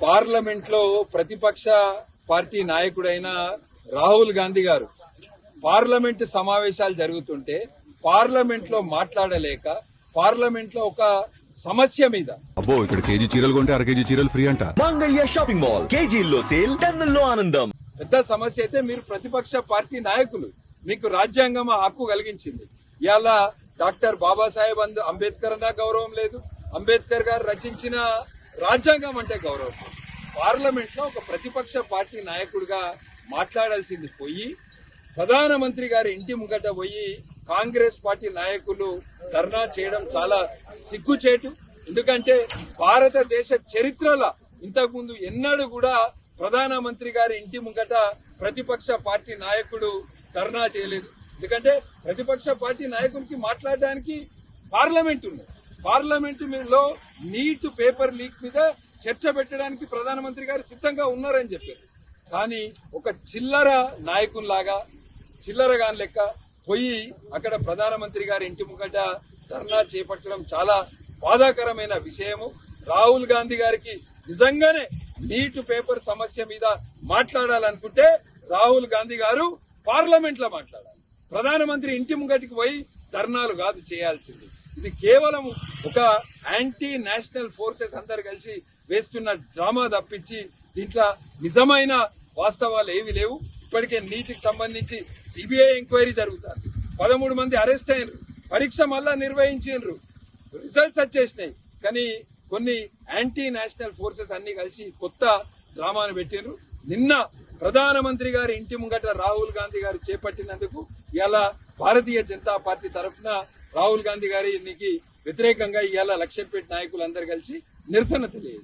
Parliament లో ప్రతిపక్ష party నాయకుడైన రాహుల్ గాంధీ గారు పార్లమెంట్ సమావేశాలు జరుగుతుంటే పార్లమెంట్ లో మాట్లాడలేక పార్లమెంట్ లో ఒక సమస్య మీద అబ్బో ఇక్కడ కేజీ చీరలు కొంటే అర కేజీ చీరలు ఫ్రీ అంట. మంగళ్య షాపింగ్ మాల్ కేజీల్లో సేల్ టన్నుల్లో ఆనందం. పెద్ద సమస్య అయితే మీరు ప్రతిపక్ష పార్టీ నాయకులు, మీకు రాజ్యాంగం ఆ హక్కు కలిగించింది. ఇవాళ డాక్టర్ బాబాసాహెబ్ అంబేద్కర్ అన్న గౌరవం లేదు, అంబేద్కర్ గారు రచించిన రాజ్యాంగం అంటే గౌరవం. పార్లమెంట్ లో ఒక ప్రతిపక్ష పార్టీ నాయకుడిగా మాట్లాడాల్సింది పోయి ప్రధానమంత్రి గారి ఇంటి ముంగట పోయి కాంగ్రెస్ పార్టీ నాయకులు ధర్నా చేయడం చాలా సిగ్గుచేటు. ఎందుకంటే భారతదేశ చరిత్రలో ఇంతకుముందు ఎన్నడూ కూడా ప్రధానమంత్రి గారి ఇంటి ముంగట ప్రతిపక్ష పార్టీ నాయకుడు ధర్నా చేయలేదు. ఎందుకంటే ప్రతిపక్ష పార్టీ నాయకుడికి మాట్లాడడానికి పార్లమెంట్ ఉంది. పార్లమెంటులో నీట్ పేపర్ లీక్ మీద చర్చ పెట్టడానికి ప్రధానమంత్రి గారు సిద్ధంగా ఉన్నారని చెప్పారు. కానీ ఒక చిల్లర నాయకుల్లాగా చిల్లరగాని లెక్క పోయి అక్కడ ప్రధానమంత్రి గారి ఇంటి ముంగట ధర్నా చేపట్టడం చాలా బాధాకరమైన విషయము. రాహుల్ గాంధీ గారికి నిజంగానే నీట్ పేపర్ సమస్య మీద మాట్లాడాలనుకుంటే రాహుల్ గాంధీ గారు పార్లమెంట్ లో మాట్లాడాలి. ప్రధానమంత్రి ఇంటి ముంగటికి పోయి ధర్నాలు కాదు చేయాల్సింది. ఇది కేవలం ఒక యాంటీ నేషనల్ ఫోర్సెస్ అందరు కలిసి వేస్తున్న డ్రామా తప్పించి దీంట్లో నిజమైన వాస్తవాలు ఏవి లేవు. ఇప్పటికే నీటికి సంబంధించి సిబిఐ ఎంక్వైరీ జరుగుతుంది. 13 మంది అరెస్ట్ అయినరు, పరీక్ష మళ్ళా నిర్వహించారు, రిజల్ట్స్ వచ్చేసినాయి. కానీ కొన్ని యాంటీ నేషనల్ ఫోర్సెస్ అన్ని కలిసి కొత్త డ్రామాను పెట్టారు. నిన్న ప్రధానమంత్రి గారి ఇంటి ముంగట రాహుల్ గాంధీ గారు చేపట్టినందుకు ఇలా భారతీయ జనతా పార్టీ తరఫున రాహుల్ గాంధీ గారికి వ్యతిరేకంగా ఇవాళ లక్షపేట నాయకులందరూ కలిసి నిరసన తెలియజేశారు.